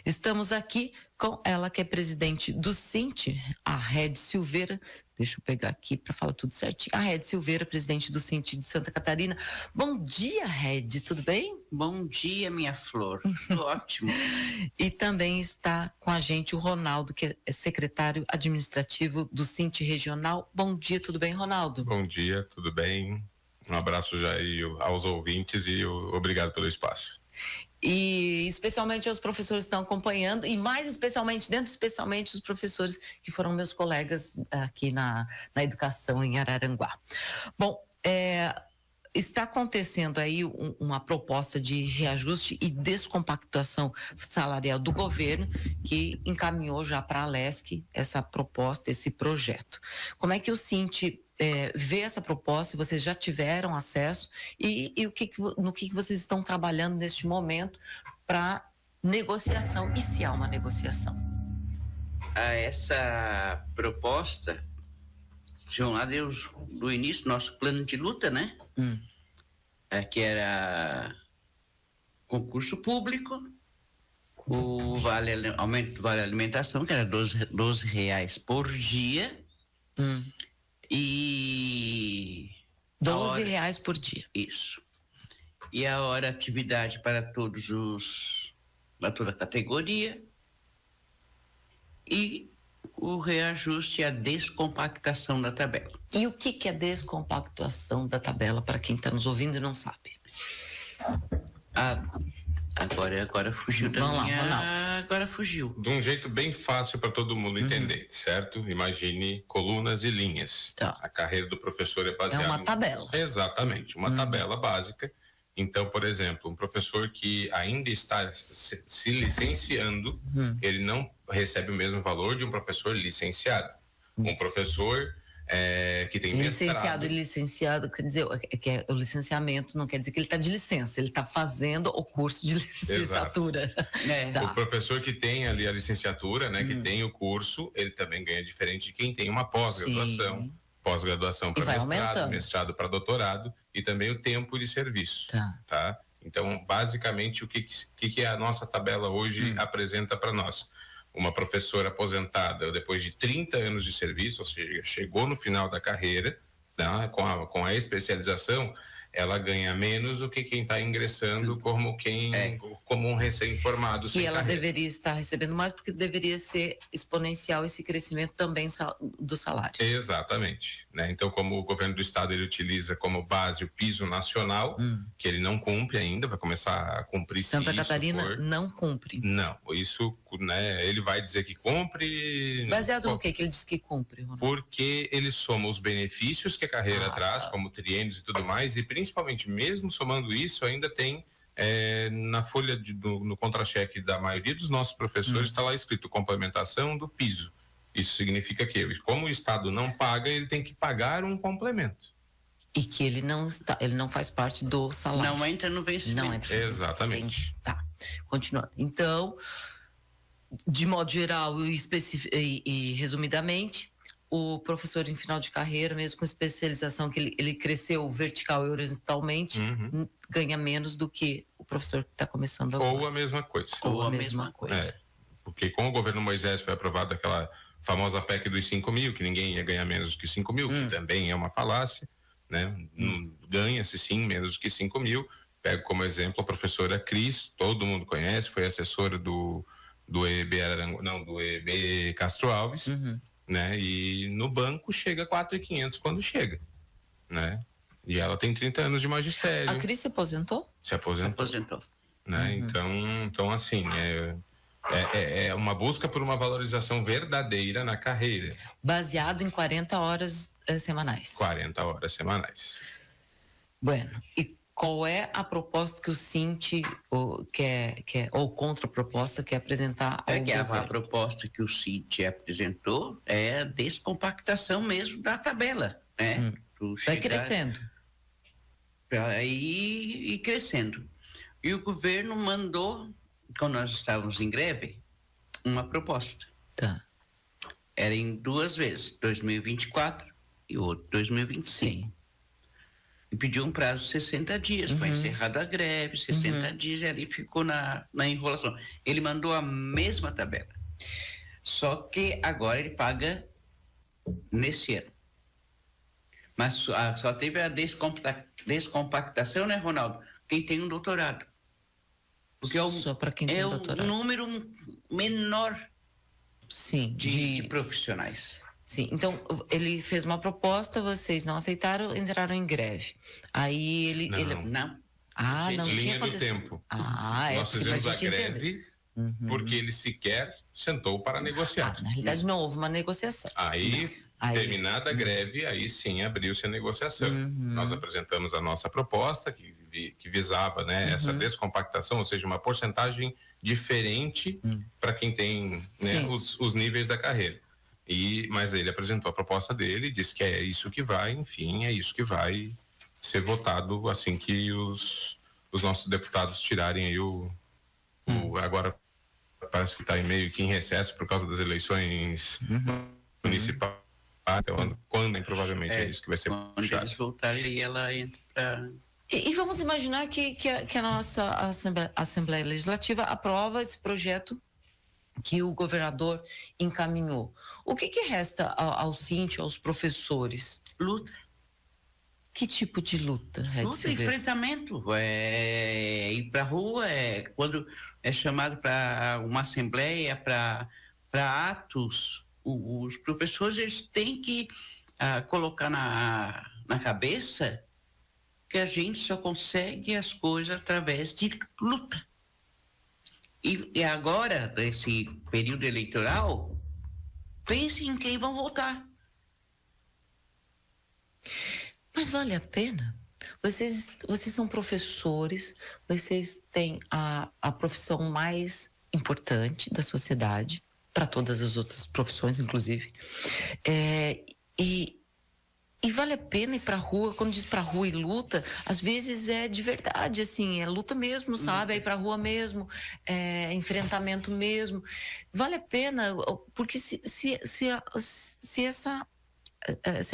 Estamos aqui com ela, que é presidente do Sint, a Red Silveira. Deixa eu pegar aqui para falar tudo certinho. A Red Silveira, presidente do Sint de Santa Catarina. Bom dia, Red, tudo bem? Bom dia, minha flor. Tudo ótimo. E também está com a gente o Ronaldo, que é secretário administrativo do Sint Regional. Bom dia, tudo bem, Ronaldo? Bom dia, tudo bem? Um abraço já aí aos ouvintes e obrigado pelo espaço. E especialmente aos professores que estão acompanhando, e mais especialmente os professores que foram meus colegas aqui na educação em Araranguá. Bom, está acontecendo aí uma proposta de reajuste e descompactuação salarial do governo, que encaminhou já para a Alesc essa proposta, esse projeto. Como é que o Sint vê essa proposta? Vocês já tiveram acesso e no que vocês estão trabalhando neste momento para negociação, e se há uma negociação? Essa proposta, de um lado, do início, nosso plano de luta, né? Que era concurso público, o aumento do vale alimentação, que era R$12 por dia. E R$12 por dia. Isso. E a hora atividade para toda a categoria. E o reajuste e a descompactação da tabela. E o que é descompactuação da tabela, para quem está nos ouvindo e não sabe? Agora fugiu da minha... Agora fugiu. De um jeito bem fácil para todo mundo entender, certo? Imagine colunas e linhas. Tá. A carreira do professor é baseada... É uma tabela. Exatamente, uma tabela básica. Então, por exemplo, um professor que ainda está se licenciando, ele não recebe o mesmo valor de um professor licenciado. Um professor que tem licenciado. Licenciado quer dizer que o licenciamento não quer dizer que ele está de licença, ele está fazendo o curso de licenciatura. Tá. O professor que tem ali a licenciatura, né, que tem o curso, ele também ganha diferente de quem tem uma pós-graduação. Pós-graduação para mestrado, mestrado para doutorado, e também o tempo de serviço. Tá? Então, basicamente, o que a nossa tabela hoje apresenta para nós? Uma professora aposentada depois de 30 anos de serviço, ou seja, chegou no final da carreira, né, com a especialização, ela ganha menos do que quem está ingressando como um recém-formado. Que ela deveria estar recebendo mais, porque deveria ser exponencial esse crescimento também do salário. Exatamente. Né? Então, como o governo do estado ele utiliza como base o piso nacional, que ele não cumpre ainda, vai começar a cumprir. Santa Catarina não cumpre. Não, isso, né, ele vai dizer que cumpre. Baseado no que ele diz que cumpre, Ronaldo? Porque ele soma os benefícios que a carreira traz, como triênios e tudo mais, e principalmente, mesmo somando isso, ainda tem na folha no contra-cheque da maioria dos nossos professores está lá escrito complementação do piso. Isso significa que, como o estado não paga, ele tem que pagar um complemento. E que ele não faz parte do salário. Não entra no vencimento. Não entra. Exatamente. Entendi. Tá. Continuando. Então, de modo geral e resumidamente, o professor em final de carreira, mesmo com especialização, que ele cresceu vertical e horizontalmente, ganha menos do que o professor que está começando agora. Ou a mesma coisa. Ou a mesma coisa. Porque com o governo Moisés foi aprovada aquela famosa PEC dos 5 mil, que ninguém ia ganhar menos do que 5 mil, que também é uma falácia, né? Ganha-se sim menos do que 5 mil. Pego como exemplo a professora Cris, todo mundo conhece, foi assessora do EB Castro Alves, né? E no banco chega a 4.500 quando chega, né? E ela tem 30 anos de magistério. A Cris se aposentou? Se aposentou. Né? Então assim, é uma busca por uma valorização verdadeira na carreira. Baseado em 40 horas semanais. 40 horas semanais. Bueno, e qual é a proposta que o Sint ou contra-proposta quer apresentar ao governo? A proposta que o Sint apresentou é a descompactação mesmo da tabela, né? Vai crescendo. E crescendo. E o governo mandou, quando nós estávamos em greve, uma proposta. Tá. Era em 2 vezes, 2024 e outro 2025. Sim. e pediu um prazo de 60 dias. Foi encerrada a greve, 60 dias, e ali ficou na enrolação. Ele mandou a mesma tabela. Só que agora ele paga nesse ano. Mas só teve a descompactação, né, Ronaldo? Quem tem um doutorado. Porque só para quem tem doutorado. É o número menor de profissionais. Sim, então ele fez uma proposta, vocês não aceitaram, entraram em greve. Aí ele... Não. Ah, não tinha linha do acontecido. tempo. Nós fizemos a greve porque ele sequer sentou para negociar. Na realidade, não houve uma negociação. Aí, terminada a greve, aí sim abriu-se a negociação. Nós apresentamos a nossa proposta, que visava, né, essa descompactação, ou seja, uma porcentagem diferente para quem tem, né, os níveis da carreira. Mas ele apresentou a proposta dele, disse que é isso que vai, enfim, é isso que vai ser votado assim que os nossos deputados tirarem aí agora parece que está meio que em recesso por causa das eleições municipais. Então, quando provavelmente é isso que vai ser quando puxado. eles voltarem, ela entra para... E vamos imaginar que a nossa Assembleia Legislativa aprova esse projeto que o governador encaminhou. O que resta ao Cinti, aos professores? Luta. Que tipo de luta? Luta, enfrentamento. Ir para a rua, quando é chamado para uma assembleia, para atos, os professores eles têm que colocar na cabeça que a gente só consegue as coisas através de luta. E agora, nesse período eleitoral, pense em quem vão votar. Mas vale a pena? Vocês são professores, vocês têm a profissão mais importante da sociedade, para todas as outras profissões, inclusive. E vale a pena ir para a rua, quando diz para a rua e luta, às vezes é de verdade, assim, é luta mesmo, sabe? É ir para a rua mesmo, é enfrentamento mesmo. Vale a pena, porque se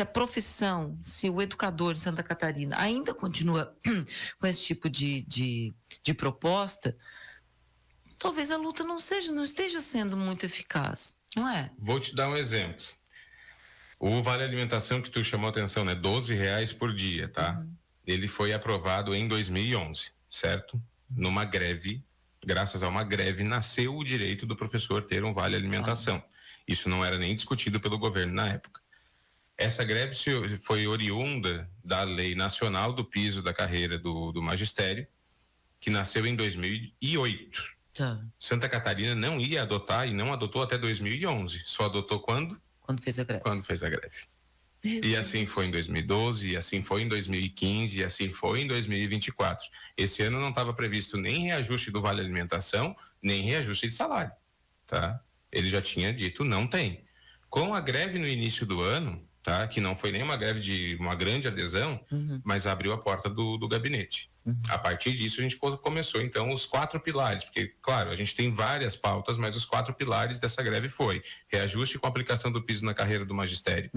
a profissão, se o educador de Santa Catarina ainda continua com esse tipo de proposta, talvez a luta não esteja sendo muito eficaz, não é? Vou te dar um exemplo. O Vale Alimentação que tu chamou a atenção, né? R$12 por dia, tá? Ele foi aprovado em 2011, certo? Numa greve, graças a uma greve, nasceu o direito do professor ter um Vale Alimentação. Isso não era nem discutido pelo governo na época. Essa greve foi oriunda da Lei Nacional do Piso da Carreira do Magistério, que nasceu em 2008. Santa Catarina não ia adotar e não adotou até 2011. Só adotou quando? Quando fez a greve. Quando fez a greve. E assim foi em 2012, e assim foi em 2015, e assim foi em 2024. Esse ano não estava previsto nem reajuste do Vale Alimentação, nem reajuste de salário, tá? Ele já tinha dito, não tem. Com a greve no início do ano, tá? Que não foi nem uma greve de uma grande adesão, mas abriu a porta do gabinete. A partir disso, a gente começou, então, os 4 pilares, porque, claro, a gente tem várias pautas, mas os 4 pilares dessa greve foi reajuste com a aplicação do piso na carreira do magistério.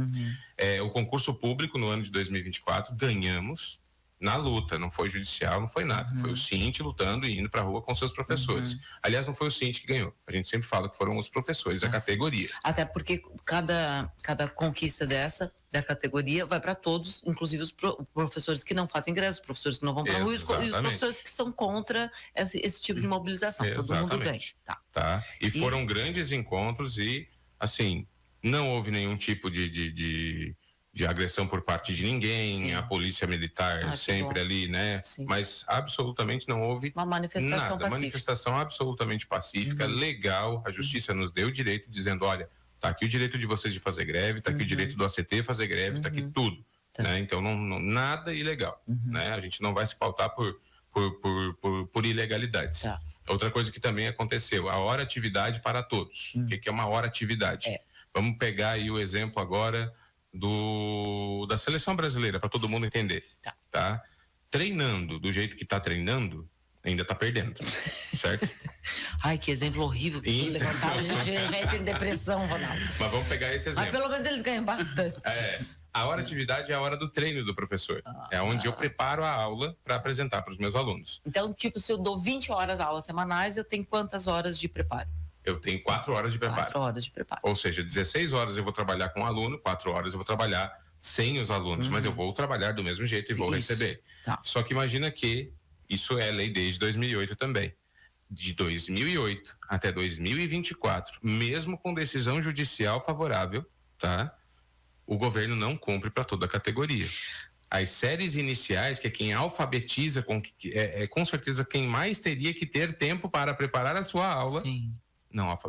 O concurso público no ano de 2024, ganhamos na luta, não foi judicial, não foi nada. Foi o Cinti lutando e indo para a rua com seus professores. Aliás, não foi o Cinti que ganhou. A gente sempre fala que foram os professores da categoria. Até porque cada conquista da categoria vai para todos, inclusive os professores que não fazem greve, os professores que não vão para a rua e os professores que são contra esse tipo de mobilização. Todo mundo ganha. Tá. E foram grandes encontros e, assim, não houve nenhum tipo de agressão por parte de ninguém, a polícia militar sempre ali, né? Mas absolutamente não houve uma manifestação pacífica. Manifestação absolutamente pacífica, legal. A justiça nos deu o direito, dizendo, olha, tá aqui o direito de vocês de fazer greve, tá aqui o direito do ACT fazer greve, tá aqui tudo. Né? Então, nada ilegal. Né? A gente não vai se pautar por ilegalidades. Outra coisa que também aconteceu, a hora atividade para todos. O que é uma hora atividade? Vamos pegar aí o exemplo agora da seleção brasileira, para todo mundo entender. Tá? Treinando do jeito que está treinando, ainda está perdendo, certo? Ai, que exemplo horrível que levantar, já entra em depressão, Ronaldo. Mas vamos pegar esse exemplo. Mas pelo menos eles ganham bastante. A hora de atividade é a hora do treino do professor. É onde eu preparo a aula para apresentar para os meus alunos. Então, tipo, se eu dou 20 horas aulas semanais, eu tenho quantas horas de preparo? Eu tenho 4 horas de preparo. 4 horas de preparo. Ou seja, 16 horas eu vou trabalhar com o aluno, 4 horas eu vou trabalhar sem os alunos, mas eu vou trabalhar do mesmo jeito e vou receber. Tá. Só que imagina que isso é lei desde 2008 também. De 2008 até 2024, mesmo com decisão judicial favorável, tá? O governo não cumpre para toda a categoria. As séries iniciais, que é quem alfabetiza, com certeza quem mais teria que ter tempo para preparar a sua aula, Sim.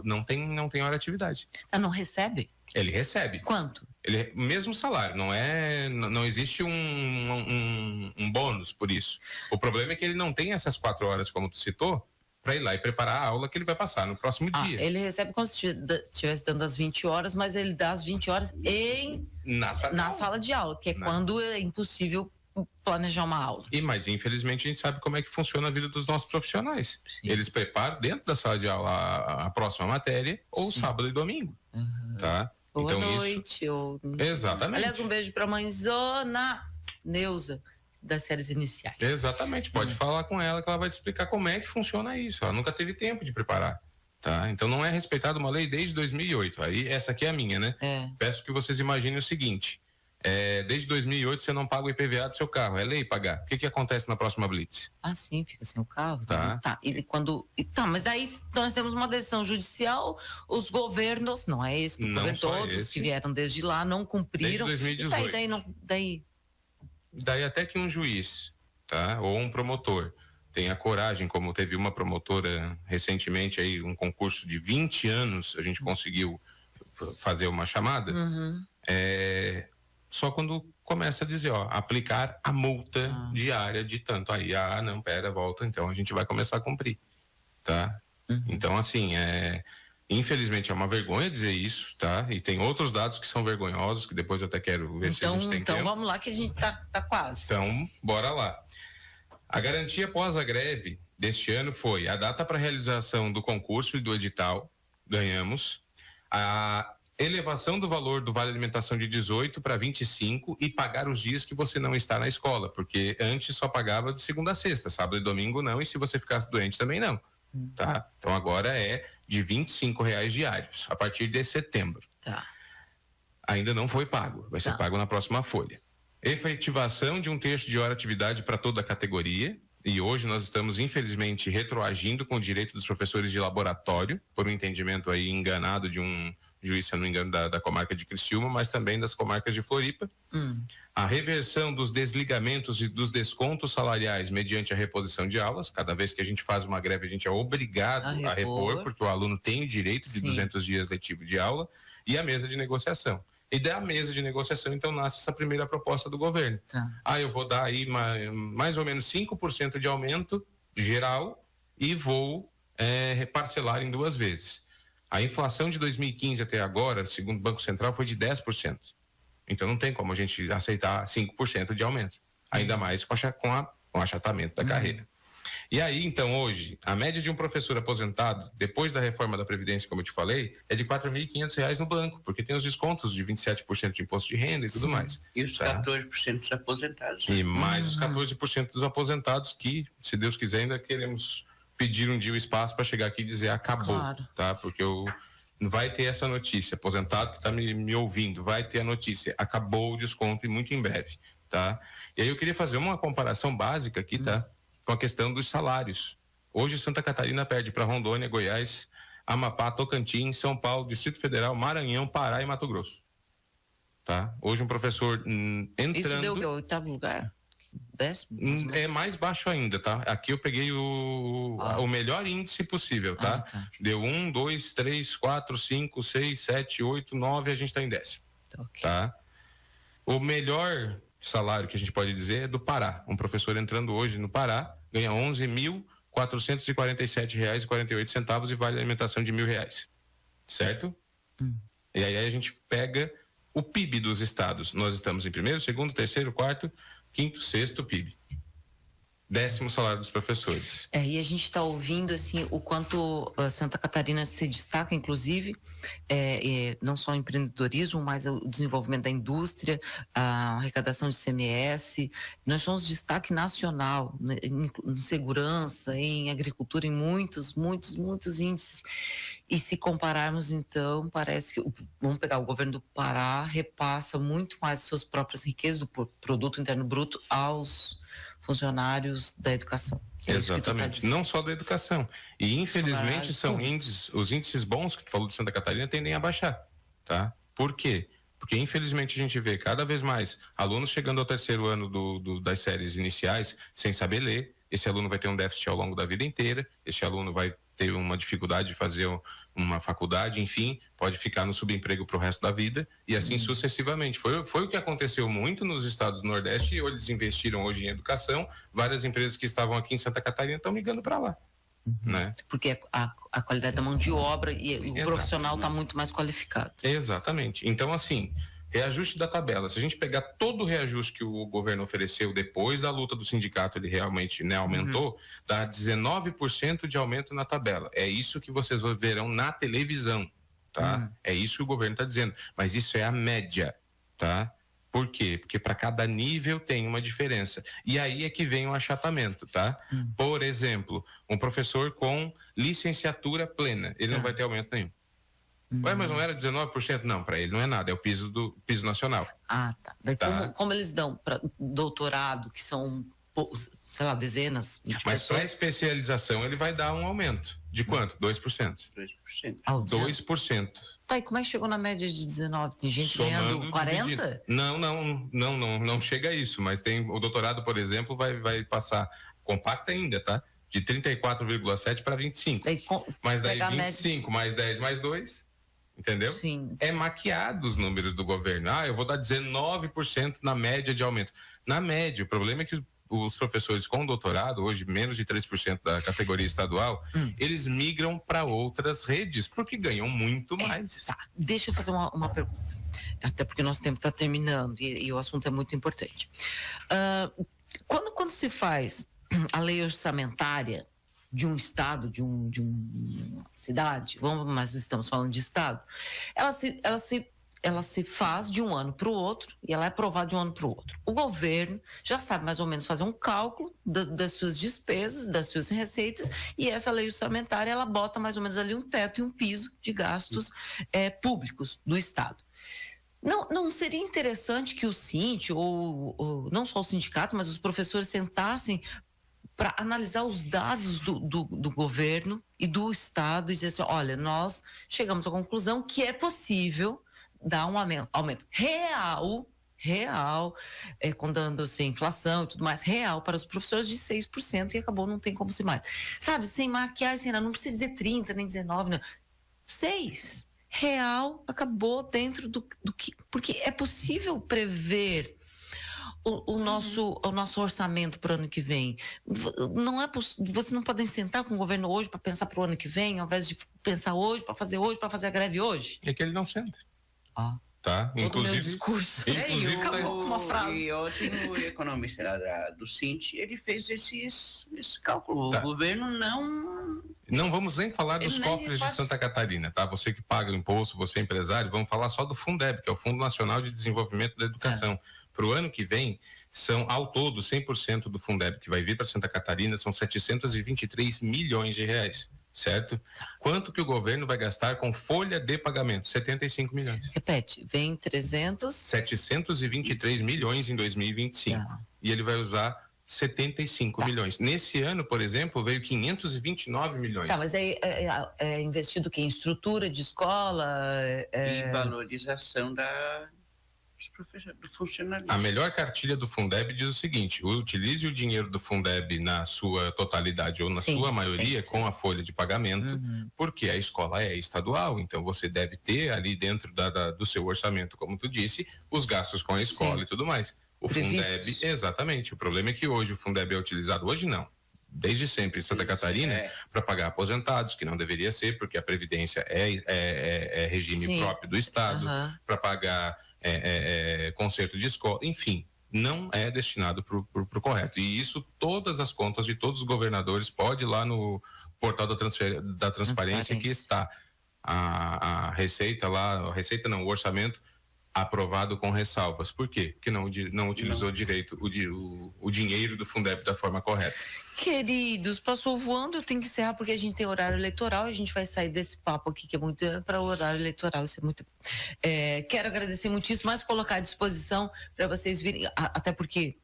Não tem hora de atividade. Não recebe? Ele recebe. Quanto? Mesmo salário, não existe um bônus por isso. O problema é que ele não tem essas 4 horas, como tu citou, para ir lá e preparar a aula que ele vai passar no próximo dia. Ele recebe como se estivesse dando as 20 horas, mas ele dá as 20 horas na sala de aula, que é quando é impossível planejar uma aula. Mas infelizmente a gente sabe como é que funciona a vida dos nossos profissionais. Sim. Eles preparam dentro da sala de aula a próxima matéria, ou sábado e domingo. Tá? Ou à noite. Exatamente. Aliás, um beijo para a mãezona Neuza, das séries iniciais. Exatamente, pode falar com ela que ela vai te explicar como é que funciona isso. Ela nunca teve tempo de preparar, tá? Então não é respeitada uma lei desde 2008. Aí essa aqui é a minha, né? Peço que vocês imaginem o seguinte: desde 2008 você não paga o IPVA do seu carro, é lei pagar. O que acontece na próxima blitz? Sim, fica sem o carro. Tá. Mas aí nós temos uma decisão judicial, os governos, não é esse, todos que vieram desde lá não cumpriram. Desde 2018. Daí até que um juiz, tá? Ou um promotor tenha coragem, como teve uma promotora recentemente aí, um concurso de 20 anos, a gente conseguiu fazer uma chamada, só quando começa a dizer, aplicar a multa diária de tanto. Aí, não, pera, volta, então a gente vai começar a cumprir, tá? Então, assim, infelizmente é uma vergonha dizer isso, tá? E tem outros dados que são vergonhosos, que depois eu até quero ver se a gente tem tempo. Então vamos lá que a gente tá quase. Então, bora lá. A garantia após a greve deste ano foi a data para realização do concurso e do edital, ganhamos. A elevação do valor do Vale Alimentação de 18 para 25 e pagar os dias que você não está na escola, porque antes só pagava de segunda a sexta, sábado e domingo não, e se você ficasse doente também não. Tá? Então agora é de R$25 diários, a partir de setembro. Tá. Ainda não foi pago, vai ser pago na próxima folha. Efetivação de 1/3 de hora atividade para toda a categoria, e hoje nós estamos infelizmente retroagindo com o direito dos professores de laboratório, por um entendimento aí enganado de um juiz, se não me engano, da comarca de Criciúma, mas também das comarcas de Floripa. A reversão dos desligamentos e dos descontos salariais mediante a reposição de aulas. Cada vez que a gente faz uma greve, a gente é obrigado a repor, porque o aluno tem o direito de 200 dias letivos de aula, e a mesa de negociação. E da mesa de negociação, então, nasce essa primeira proposta do governo. Eu vou dar aí mais ou menos 5% de aumento geral e vou parcelar em 2 vezes. A inflação de 2015 até agora, segundo o Banco Central, foi de 10%. Então não tem como a gente aceitar 5% de aumento. Ainda mais com o achatamento da carreira. E aí, então, hoje, a média de um professor aposentado, depois da reforma da Previdência, como eu te falei, é de R$4.500 no banco, porque tem os descontos de 27% de imposto de renda e tudo mais. E os 14% dos aposentados. E mais os 14% dos aposentados que, se Deus quiser, ainda queremos pedir um dia o espaço para chegar aqui e dizer acabou, tá? Porque vai ter essa notícia, aposentado que está me ouvindo, vai ter a notícia, acabou o desconto e muito em breve, tá? E aí eu queria fazer uma comparação básica aqui, tá? Com a questão dos salários. Hoje Santa Catarina perde para Rondônia, Goiás, Amapá, Tocantins, São Paulo, Distrito Federal, Maranhão, Pará e Mato Grosso, tá? Hoje um professor entrando... Isso deu o 8º lugar? 10º? É mais baixo ainda, tá? Aqui eu peguei o melhor índice possível, tá? Deu 1, 2, 3, 4, 5, 6, 7, 8, 9, a gente tá em 10º. Tá? O melhor salário que a gente pode dizer é do Pará. Um professor entrando hoje no Pará ganha R$11.447,48 e vale alimentação de R$1.000. Certo? E aí a gente pega o PIB dos estados. Nós estamos em 1º, 2º, 3º, 4º, 5º, 6º PIB. 10º salário dos professores. E a gente está ouvindo assim o quanto Santa Catarina se destaca, inclusive, não só o empreendedorismo, mas o desenvolvimento da indústria, a arrecadação de CMS. Nós somos destaque nacional, né, em segurança, em agricultura, em muitos índices. E se compararmos, então, parece que, vamos pegar o governo do Pará, repassa muito mais suas próprias riquezas do produto interno bruto aos funcionários da educação. Exatamente, não só da educação. E infelizmente são os índices bons que tu falou de Santa Catarina tendem a baixar, tá? Por quê? Porque infelizmente a gente vê cada vez mais alunos chegando ao 3º ano das séries iniciais sem saber ler. Esse aluno vai ter um déficit ao longo da vida inteira, esse aluno vai ter uma dificuldade de fazer uma faculdade, enfim, pode ficar no subemprego para o resto da vida e assim sucessivamente. Foi o que aconteceu muito nos estados do Nordeste e eles investiram hoje em educação. Várias empresas que estavam aqui em Santa Catarina estão migrando para lá. Né? Porque a qualidade da mão de obra e o profissional está muito mais qualificado. Exatamente. Então, assim, reajuste da tabela. Se a gente pegar todo o reajuste que o governo ofereceu depois da luta do sindicato, ele realmente, né, aumentou, dá 19% de aumento na tabela. É isso que vocês verão na televisão, tá? É isso que o governo está dizendo. Mas isso é a média, tá? Por quê? Porque para cada nível tem uma diferença. E aí é que vem o achatamento, tá? Por exemplo, um professor com licenciatura plena, ele não vai ter aumento nenhum. Ué, mas não era 19%? Não, para ele não é nada, é o piso nacional. Tá. Daí como eles dão para doutorado, que são, sei lá, dezenas de Mas para especialização ele vai dar um aumento. De quanto? 2%. 2%. Tá, e como é que chegou na média de 19%? Tem gente ganhando 40%? Não chega a isso, mas tem o doutorado, por exemplo, vai passar compacta ainda, tá? De 34,7 para 25. Mas daí 25 mais 10 mais 2... Entendeu? Sim. É maquiado os números do governo. Eu vou dar 19% na média de aumento. Na média, o problema é que os professores com doutorado, hoje menos de 3% da categoria estadual, eles migram para outras redes, porque ganham muito mais. Tá. Deixa eu fazer uma pergunta. Até porque nosso tempo está terminando e o assunto é muito importante. Quando se faz a lei orçamentária de um estado, de uma cidade, mas estamos falando de estado, ela se faz de um ano para o outro e ela é aprovada de um ano para o outro. O governo já sabe mais ou menos fazer um cálculo das suas despesas, das suas receitas, e essa lei orçamentária ela bota mais ou menos ali um teto e um piso de gastos públicos do estado. Não seria interessante que o Sint, ou não só o sindicato, mas os professores sentassem para analisar os dados do governo e do estado e dizer assim, olha, nós chegamos à conclusão que é possível dar um aumento real, contando-se a inflação e tudo mais, real para os professores de 6% e acabou, não tem como ser mais. Sabe, sem maquiagem, sem nada, não precisa dizer 30, nem 19, não. 6 real, acabou dentro do que... Porque é possível prever o nosso orçamento para o ano que vem. Vocês não podem sentar com o governo hoje para pensar para o ano que vem, ao invés de pensar hoje, para fazer a greve hoje? É que ele não senta. Tá? Todo inclusive, meu discurso. Acabou com uma frase. E ontem o economista do Sint, ele fez esse cálculo. Tá. O governo Não vamos nem falar dos cofres de Santa Catarina, tá? Você que paga o imposto, você é empresário, vamos falar só do Fundeb, que é o Fundo Nacional de Desenvolvimento da Educação. Para o ano que vem, são ao todo 100% do Fundeb que vai vir para Santa Catarina, são 723 milhões de reais, certo? Quanto que o governo vai gastar com folha de pagamento? 75 milhões. Repete, vem 723 milhões em 2025. E ele vai usar 75 milhões. Nesse ano, por exemplo, veio 529 milhões. Mas é investido em estrutura de escola? E valorização do funcionalismo. A melhor cartilha do Fundeb diz o seguinte: utilize o dinheiro do Fundeb na sua totalidade ou na sua maioria com a folha de pagamento, porque a escola é estadual, então você deve ter ali dentro do seu orçamento, como tu disse, os gastos com a escola e tudo mais. O Fundeb, exatamente. O problema é que hoje o Fundeb é utilizado, hoje não, desde sempre em Santa Catarina, para pagar aposentados, que não deveria ser, porque a Previdência é regime próprio do Estado, para pagar conserto de escola, enfim, não é destinado para o correto. E isso, todas as contas de todos os governadores, pode ir lá no portal da transparência que está a receita lá, o orçamento aprovado com ressalvas. Por quê? Porque não utilizou direito o dinheiro do Fundeb da forma correta. Queridos, passou voando, eu tenho que encerrar porque a gente tem horário eleitoral, a gente vai sair desse papo aqui que é muito para o horário eleitoral, isso é muito... quero agradecer muitíssimo, mas colocar à disposição para vocês virem, até porque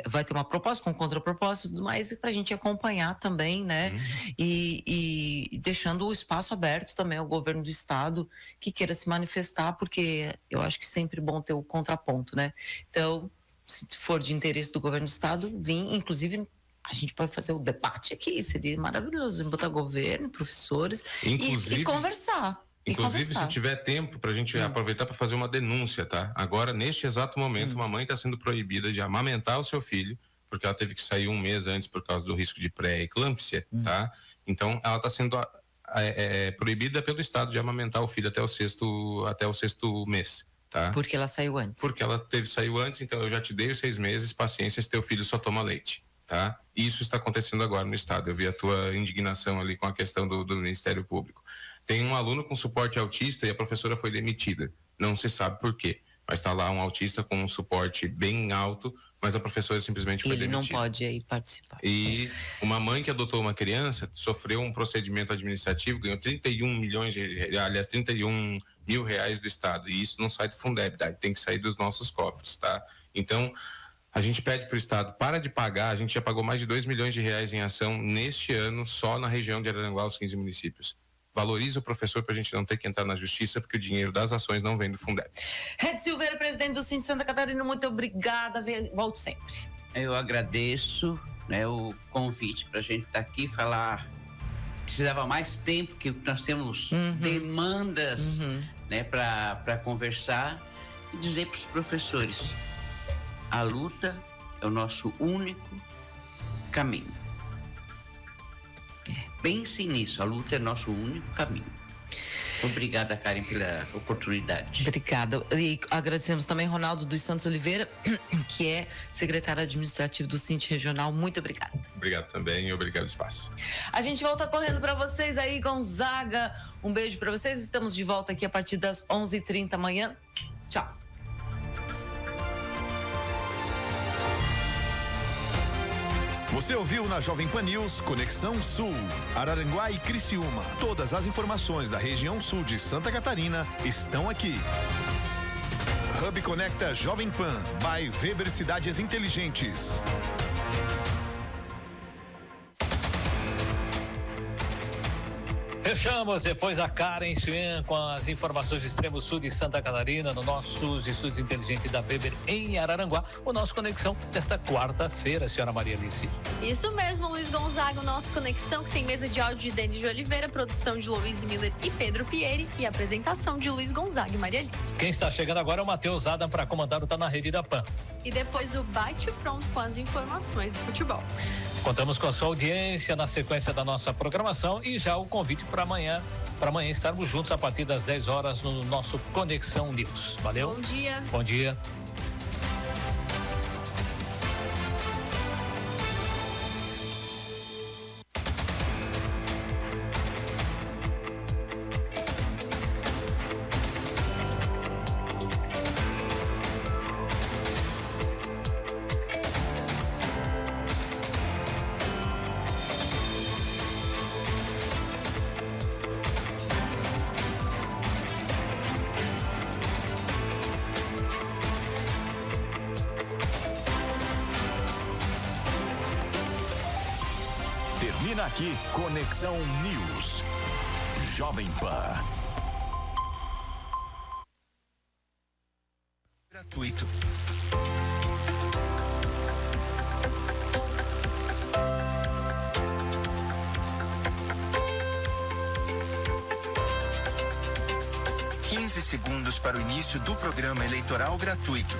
vai ter uma proposta com contraproposta e tudo mais, para a gente acompanhar também, né? E deixando o espaço aberto também ao governo do estado que queira se manifestar, porque eu acho que sempre é bom ter o contraponto, né? Então, se for de interesse do governo do estado, inclusive a gente pode fazer o debate aqui, seria maravilhoso, botar governo, professores e conversar. Inclusive, se tiver tempo para a gente aproveitar para fazer uma denúncia, tá? Agora, neste exato momento, uma mãe está sendo proibida de amamentar o seu filho, porque ela teve que sair um mês antes por causa do risco de pré-eclâmpsia, tá? Então, ela está sendo proibida pelo Estado de amamentar o filho até o sexto mês, tá? Porque ela saiu antes. Porque ela saiu antes, então eu já te dei os 6 meses, paciência, se teu filho só toma leite, tá? Isso está acontecendo agora no Estado. Eu vi a tua indignação ali com a questão do Ministério Público. Tem um aluno com suporte autista e a professora foi demitida. Não se sabe por quê. Mas está lá um autista com um suporte bem alto, mas a professora simplesmente foi demitida. Ele não pode aí participar. E uma mãe que adotou uma criança sofreu um procedimento administrativo, ganhou 31 mil reais do Estado. E isso não sai do Fundeb, tem que sair dos nossos cofres, tá? Então, a gente pede para o Estado, para de pagar, a gente já pagou mais de 2 milhões de reais em ação neste ano, só na região de Araranguá, os 15 municípios. Valoriza o professor para a gente não ter que entrar na justiça, porque o dinheiro das ações não vem do Fundeb. Red Silveira, presidente do Síndico Santa Catarina, muito obrigada, volto sempre. Eu agradeço, né, o convite para a gente estar aqui e falar. Precisava mais tempo, que nós temos demandas né, para conversar e dizer para os professores, a luta é o nosso único caminho. Pensem nisso, a luta é nosso único caminho. Obrigada, Karen, pela oportunidade. Obrigada. E agradecemos também Ronaldo dos Santos Oliveira, que é secretário administrativo do Síndico Regional. Muito obrigada. Obrigado também e obrigado pelo espaço. A gente volta correndo para vocês aí, Gonzaga. Um beijo para vocês. Estamos de volta aqui a partir das 11h30 amanhã. Tchau. Você ouviu na Jovem Pan News Conexão Sul, Araranguá e Criciúma. Todas as informações da região sul de Santa Catarina estão aqui. Hub Conecta Jovem Pan, by Weber Cidades Inteligentes. Fechamos depois a Karen Suen com as informações do extremo sul de Santa Catarina, no nossos estúdios inteligentes da Weber em Araranguá, o nosso Conexão desta quarta-feira, senhora Maria Alice. Isso mesmo, Luiz Gonzaga, o nosso Conexão, que tem mesa de áudio de Denis de Oliveira, produção de Luiz Miller e Pedro Pieri e apresentação de Luiz Gonzaga e Maria Alice. Quem está chegando agora é o Matheus Adam para comandar o Tá na Rede da Pan. E depois o Bate Pronto com as informações do futebol. Contamos com a sua audiência na sequência da nossa programação e já o convite para amanhã estarmos juntos a partir das 10 horas no nosso Conexão News. Valeu? Bom dia. Bom dia. Termina aqui Conexão News. Jovem Pan. Gratuito. Segundos para o início do programa eleitoral gratuito.